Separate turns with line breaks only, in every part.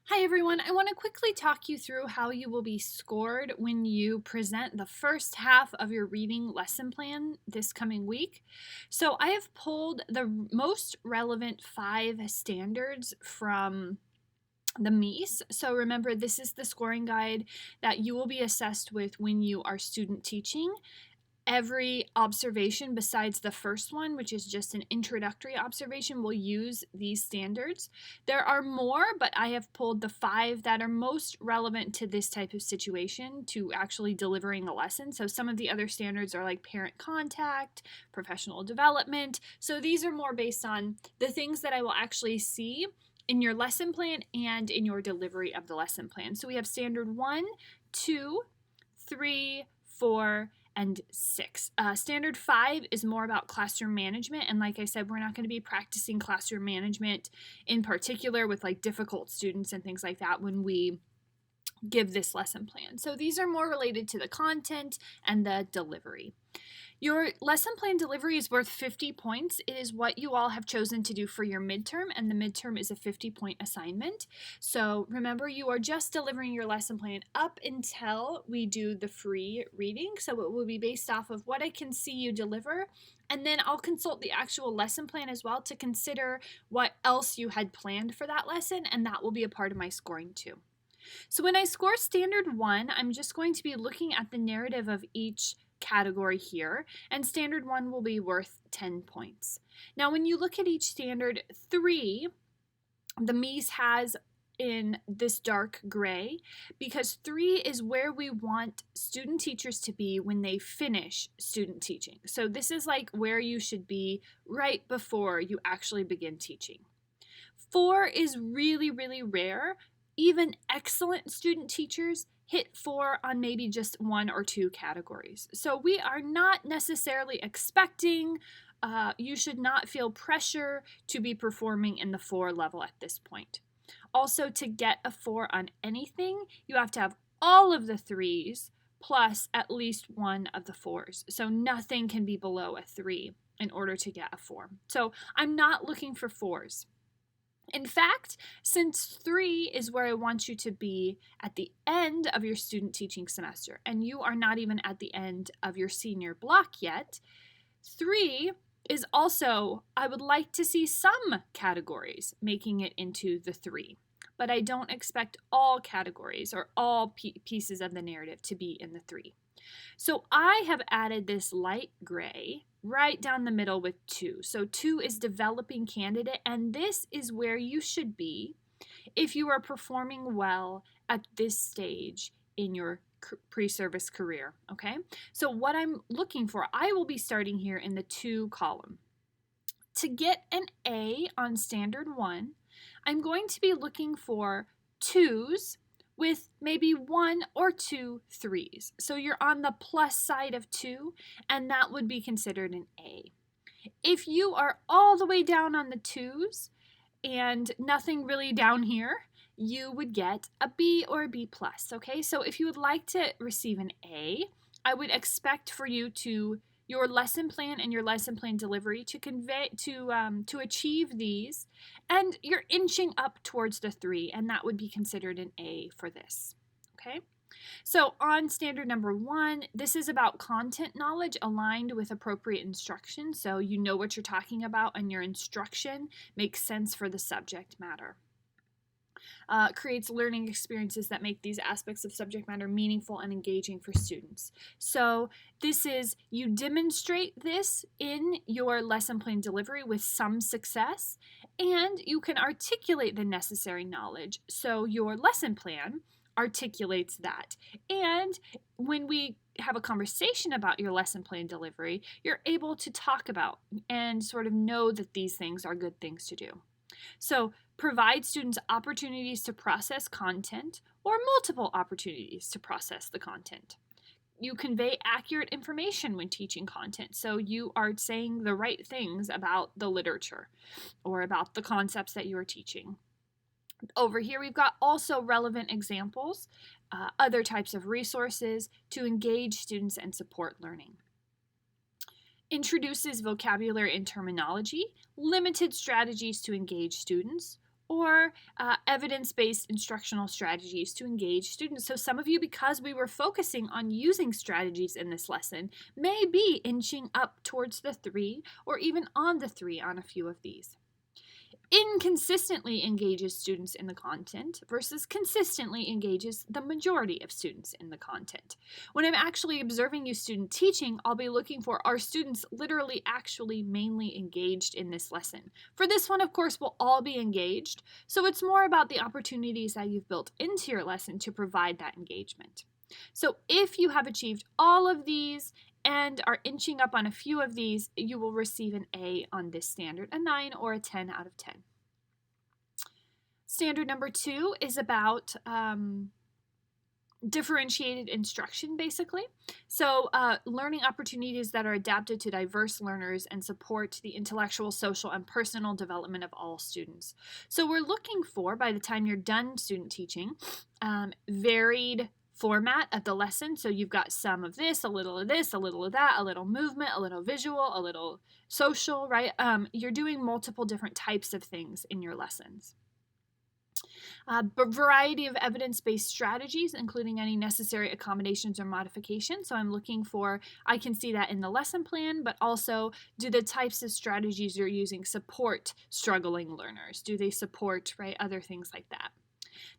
Hi everyone, I want to quickly talk you through how you will be scored when you present the first half of your reading lesson plan this coming week. So I have pulled the most relevant 5 standards from the MEAS. So remember, this is the scoring guide that you will be assessed with when you are student teaching. Every observation besides the first one, which is just an introductory observation, will use these standards. There are more, but I have pulled the 5 that are most relevant to this type of situation, to actually delivering a lesson. So some of the other standards are like parent contact, professional development. So these are more based on the things that I will actually see in your lesson plan and in your delivery of the lesson plan. So we have standard 1, 2, 3, 4, and 6. Standard 5 is more about classroom management, and like I said, we're not going to be practicing classroom management in particular with like difficult students and things like that when we give this lesson plan. So these are more related to the content and the delivery. Your lesson plan delivery is worth 50 points. It is what you all have chosen to do for your midterm, and the midterm is a 50-point assignment. So remember, you are just delivering your lesson plan up until we do the free reading. So it will be based off of what I can see you deliver, and then I'll consult the actual lesson plan as well to consider what else you had planned for that lesson, and that will be a part of my scoring too. So when I score standard 1, I'm just going to be looking at the narrative of each category here, and standard 1 will be worth 10 points. Now when you look at each standard 3, the MEAS has in this dark gray because 3 is where we want student teachers to be when they finish student teaching. So this is like where you should be right before you actually begin teaching. 4 is really, really rare. Even excellent student teachers hit 4 on maybe just 1 or 2 categories. So we are not necessarily expecting, you should not feel pressure to be performing in the 4 level at this point. Also, to get a 4 on anything, you have to have all of the 3s plus at least one of the 4s. So nothing can be below a 3 in order to get a 4. So I'm not looking for 4s. In fact, since 3 is where I want you to be at the end of your student teaching semester, and you are not even at the end of your senior block yet, 3 is also, I would like to see some categories making it into the 3, but I don't expect all categories or all pieces of the narrative to be in the 3. So I have added this light gray right down the middle with 2. So 2 is developing candidate, and this is where you should be if you are performing well at this stage in your pre-service career, okay? So what I'm looking for, I will be starting here in the 2 column. To get an A on standard 1, I'm going to be looking for 2s with maybe 1 or 2 3s. So you're on the plus side of 2, and that would be considered an A. If you are all the way down on the 2s and nothing really down here, you would get a B or a B plus, okay? So if you would like to receive an A, I would expect for you to your lesson plan and your lesson plan delivery to convey to achieve these, and you're inching up towards the 3, and that would be considered an A for this, okay? So on standard number 1, this is about content knowledge aligned with appropriate instruction. So you know what you're talking about and your instruction makes sense for the subject matter. Creates learning experiences that make these aspects of subject matter meaningful and engaging for students. So this is, you demonstrate this in your lesson plan delivery with some success, and you can articulate the necessary knowledge. So your lesson plan articulates that. And when we have a conversation about your lesson plan delivery, you're able to talk about and sort of know that these things are good things to do. So provide students opportunities to process content or multiple opportunities to process the content. You convey accurate information when teaching content, so you are saying the right things about the literature or about the concepts that you are teaching. Over here, we've got also relevant examples, other types of resources to engage students and support learning. Introduces vocabulary and terminology, limited strategies to engage students, or evidence-based instructional strategies to engage students. So some of you, because we were focusing on using strategies in this lesson, may be inching up towards the 3 or even on the 3 on a few of these. Inconsistently engages students in the content versus consistently engages the majority of students in the content. When I'm actually observing you student teaching, I'll be looking for, are students literally actually mainly engaged in this lesson? For this one, of course, we'll all be engaged, so it's more about the opportunities that you've built into your lesson to provide that engagement. So if you have achieved all of these and are inching up on a few of these, you will receive an A on this standard, a 9 or a 10 out of 10. Standard number 2 is about differentiated instruction, basically. So learning opportunities that are adapted to diverse learners and support the intellectual, social, and personal development of all students. So we're looking for, by the time you're done student teaching, varied format of the lesson. So you've got some of this, a little of this, a little of that, a little movement, a little visual, a little social, right? You're doing multiple different types of things in your lessons. A variety of evidence-based strategies, including any necessary accommodations or modifications. So I'm looking for, I can see that in the lesson plan, but also, do the types of strategies you're using support struggling learners? Do they support, right, other things like that?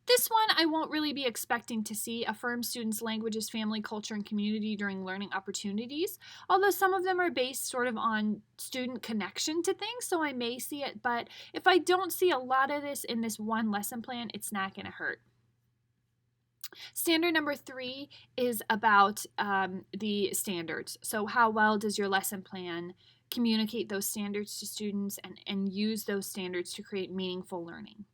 This one, I won't really be expecting to see. Affirm students' languages, family, culture, and community during learning opportunities, although some of them are based sort of on student connection to things, so I may see it, but if I don't see a lot of this in this one lesson plan, it's not going to hurt. Standard number 3 is about the standards. So how well does your lesson plan communicate those standards to students and use those standards to create meaningful learning?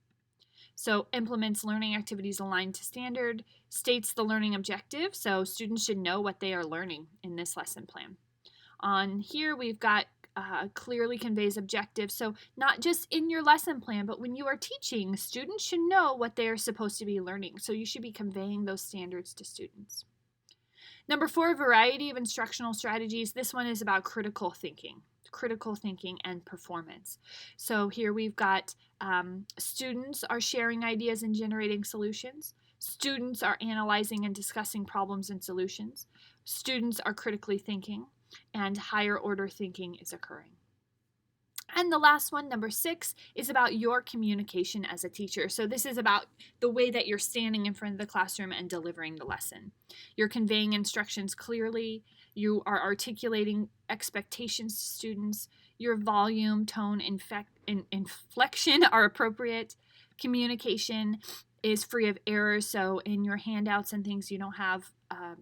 So implements learning activities aligned to standard, states the learning objective, so students should know what they are learning in this lesson plan. On here we've got clearly conveys objectives, so not just in your lesson plan, but when you are teaching, students should know what they are supposed to be learning, so you should be conveying those standards to students. Number 4, variety of instructional strategies. This one is about critical thinking and performance. So here we've got students are sharing ideas and generating solutions. Students are analyzing and discussing problems and solutions. Students are critically thinking, and higher order thinking is occurring. And the last one, number 6, is about your communication as a teacher. So this is about the way that you're standing in front of the classroom and delivering the lesson. You're conveying instructions clearly. You are articulating expectations to students. Your volume, tone, inflection are appropriate. Communication is free of errors, so in your handouts and things you don't have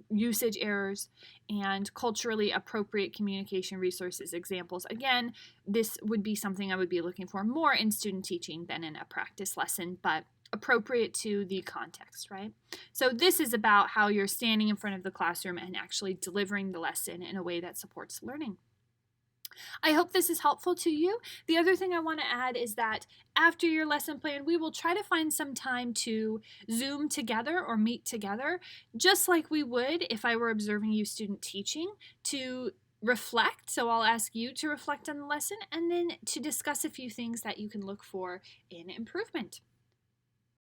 usage errors, and culturally appropriate communication resources. Examples, again, this would be something I would be looking for more in student teaching than in a practice lesson, but appropriate to the context, right? So this is about how you're standing in front of the classroom and actually delivering the lesson in a way that supports learning. I hope this is helpful to you. The other thing I want to add is that after your lesson plan, we will try to find some time to Zoom together or meet together, just like we would if I were observing you student teaching, to reflect. So I'll ask you to reflect on the lesson and then to discuss a few things that you can look for in improvement.